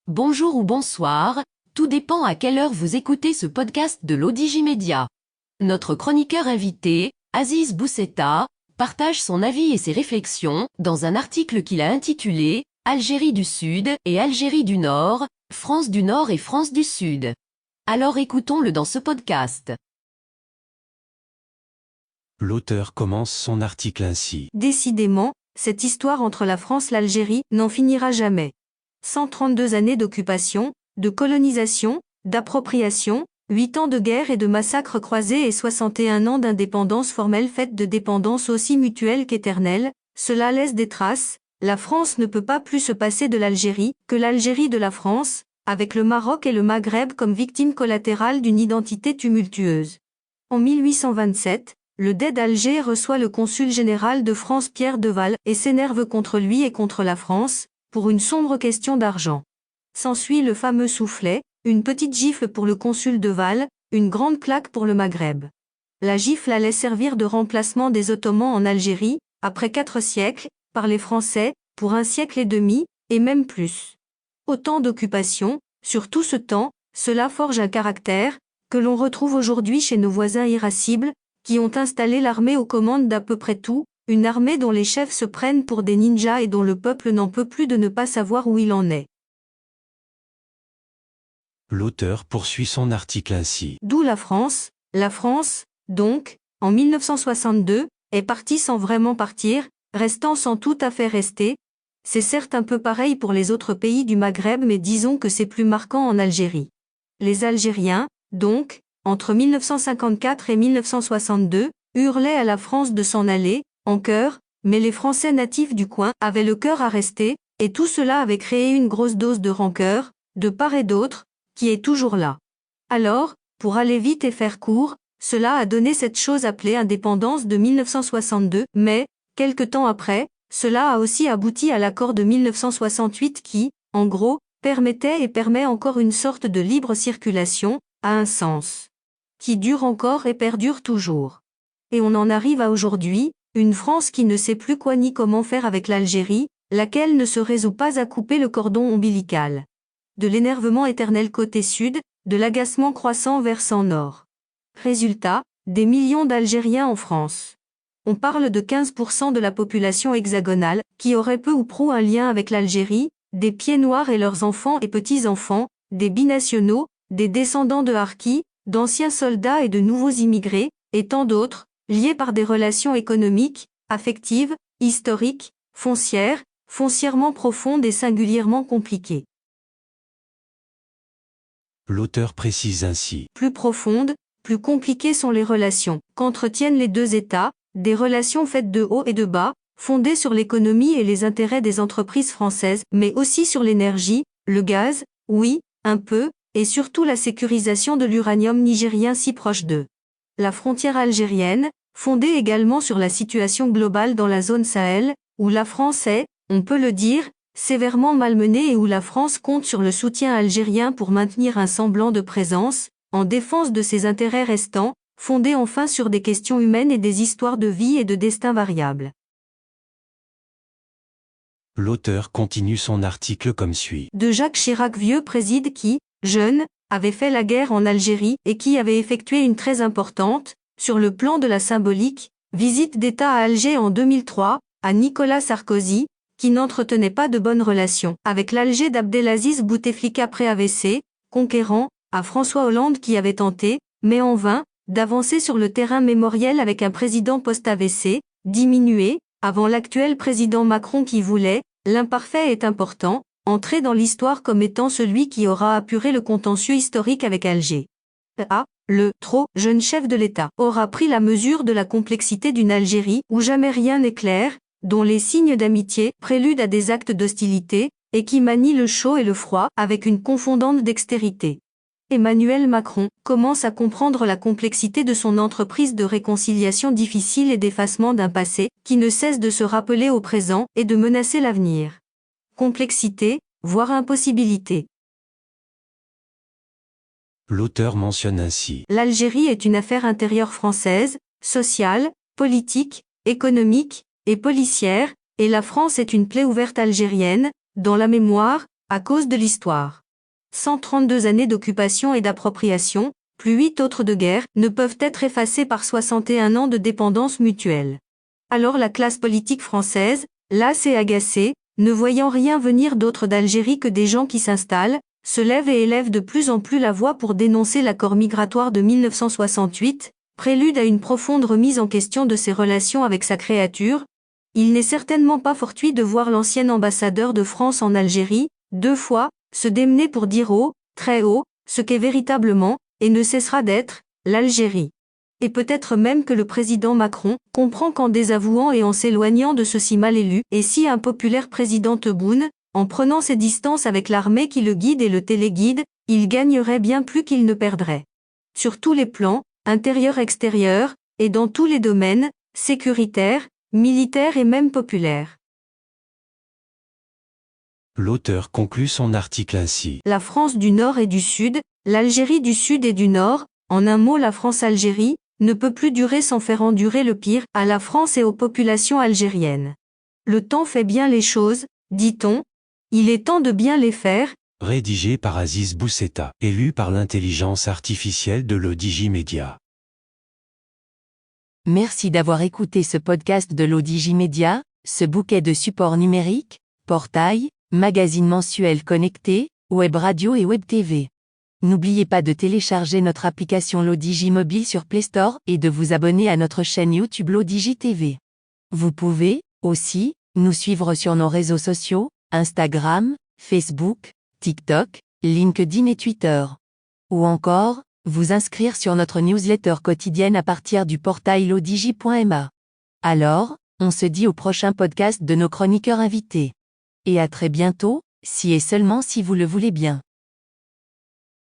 Bonjour ou bonsoir, tout dépend à quelle heure vous écoutez ce podcast de l'Odigimédia. Notre chroniqueur invité, Aziz Bousseta, partage son avis et ses réflexions dans un article qu'il a intitulé « Algérie du Sud et Algérie du Nord, France du Nord et France du Sud ». Alors écoutons-le dans ce podcast. L'auteur commence son article ainsi. Décidément, cette histoire entre la France et l'Algérie n'en finira jamais. 132 années d'occupation, de colonisation, d'appropriation, 8 ans de guerre et de massacres croisés et 61 ans d'indépendance formelle faite de dépendance aussi mutuelle qu'éternelle, cela laisse des traces. La France ne peut pas plus se passer de l'Algérie que l'Algérie de la France, avec le Maroc et le Maghreb comme victimes collatérales d'une identité tumultueuse. En 1827, le Dey d'Alger reçoit le consul général de France Pierre Deval et s'énerve contre lui et contre la France, pour une sombre question d'argent. S'ensuit le fameux soufflet, une petite gifle pour le consul Deval, une grande claque pour le Maghreb. La gifle allait servir de remplacement des Ottomans en Algérie, après 4 siècles, par les Français, pour 1 siècle et demi, et même plus. Autant d'occupations, sur tout ce temps, cela forge un caractère, que l'on retrouve aujourd'hui chez nos voisins irascibles, qui ont installé l'armée aux commandes d'à peu près tout, une armée dont les chefs se prennent pour des ninjas et dont le peuple n'en peut plus de ne pas savoir où il en est. L'auteur poursuit son article ainsi. D'où la France, donc, en 1962, est partie sans vraiment partir, restant sans tout à fait rester. C'est certes un peu pareil pour les autres pays du Maghreb mais disons que c'est plus marquant en Algérie. Les Algériens, donc, entre 1954 et 1962, hurlaient à la France de s'en aller, en chœur, mais les Français natifs du coin avaient le cœur à rester, et tout cela avait créé une grosse dose de rancœur, de part et d'autre, qui est toujours là. Alors, pour aller vite et faire court, cela a donné cette chose appelée indépendance de 1962, mais, quelque temps après, cela a aussi abouti à l'accord de 1968 qui, en gros, permettait et permet encore une sorte de libre circulation, à un sens, qui dure encore et perdure toujours. Et on en arrive à aujourd'hui, une France qui ne sait plus quoi ni comment faire avec l'Algérie, laquelle ne se résout pas à couper le cordon ombilical. De l'énervement éternel côté sud, de l'agacement croissant versant nord. Résultat, des millions d'Algériens en France. On parle de 15% de la population hexagonale, qui aurait peu ou prou un lien avec l'Algérie, des pieds noirs et leurs enfants et petits-enfants, des binationaux, des descendants de harkis, d'anciens soldats et de nouveaux immigrés, et tant d'autres, liés par des relations économiques, affectives, historiques, foncièrement profondes et singulièrement compliquées. L'auteur précise ainsi. Plus profondes, plus compliquées sont les relations qu'entretiennent les deux États, des relations faites de haut et de bas, fondées sur l'économie et les intérêts des entreprises françaises, mais aussi sur l'énergie, le gaz, oui, un peu, et surtout la sécurisation de l'uranium nigérien si proche d'eux. La frontière algérienne, fondée également sur la situation globale dans la zone Sahel, où la France est, on peut le dire, sévèrement malmenée et où la France compte sur le soutien algérien pour maintenir un semblant de présence, en défense de ses intérêts restants, fondée enfin sur des questions humaines et des histoires de vie et de destin variables. L'auteur continue son article comme suit. De Jacques Chirac vieux préside qui, jeune, avait fait la guerre en Algérie et qui avait effectué une très importante, sur le plan de la symbolique, visite d'État à Alger en 2003, à Nicolas Sarkozy, qui n'entretenait pas de bonnes relations avec l'Alger d'Abdelaziz Bouteflika après AVC, conquérant, à François Hollande qui avait tenté, mais en vain, d'avancer sur le terrain mémoriel avec un président post-AVC, diminué, avant l'actuel président Macron qui voulait, l'imparfait est important, entrer dans l'histoire comme étant celui qui aura apuré le contentieux historique avec Alger. Le trop jeune chef de l'État aura pris la mesure de la complexité d'une Algérie où jamais rien n'est clair, dont les signes d'amitié préludent à des actes d'hostilité, et qui manie le chaud et le froid avec une confondante dextérité. Emmanuel Macron commence à comprendre la complexité de son entreprise de réconciliation difficile et d'effacement d'un passé qui ne cesse de se rappeler au présent et de menacer l'avenir. Complexité, voire impossibilité. L'auteur mentionne ainsi. L'Algérie est une affaire intérieure française, sociale, politique, économique et policière, et la France est une plaie ouverte algérienne, dans la mémoire, À cause de l'histoire. 132 années d'occupation et d'appropriation, plus 8 autres de guerre, ne peuvent être effacées par 61 ans de dépendance mutuelle. Alors la classe politique française, lasse et agacée, ne voyant rien venir d'autre d'Algérie que des gens qui s'installent, se lève et élève de plus en plus la voix pour dénoncer l'accord migratoire de 1968, prélude à une profonde remise en question de ses relations avec sa créature. Il n'est certainement pas fortuit de voir l'ancien ambassadeur de France en Algérie, 2 fois, se démener pour dire haut, très haut, ce qu'est véritablement, et ne cessera d'être, l'Algérie. Et peut-être même que le président Macron comprend qu'en désavouant et en s'éloignant de ce si mal élu et si impopulaire président Tebboune, en prenant ses distances avec l'armée qui le guide et le téléguide, il gagnerait bien plus qu'il ne perdrait. Sur tous les plans, intérieur-extérieur, et dans tous les domaines, sécuritaires, militaires et même populaires. L'auteur conclut son article ainsi. La France du Nord et du Sud, l'Algérie du Sud et du Nord, en un mot la France-Algérie, ne peut plus durer sans faire endurer le pire à la France et aux populations algériennes. Le temps fait bien les choses, dit-on. Il est temps de bien les faire. Rédigé par Aziz Bousseta, élu par l'intelligence artificielle de l'Odigimédia. Merci d'avoir écouté ce podcast de l'Odigimédia, ce bouquet de supports numériques, portail, magazine mensuel connecté, web radio et web TV. N'oubliez pas de télécharger notre application l'Odigi Mobile sur Play Store et de vous abonner à notre chaîne YouTube l'Odigi TV. Vous pouvez, aussi, nous suivre sur nos réseaux sociaux, Instagram, Facebook, TikTok, LinkedIn et Twitter. Ou encore, vous inscrire sur notre newsletter quotidienne à partir du portail lodigi.ma. Alors, on se dit au prochain podcast de nos chroniqueurs invités. Et à très bientôt, si et seulement si vous le voulez bien.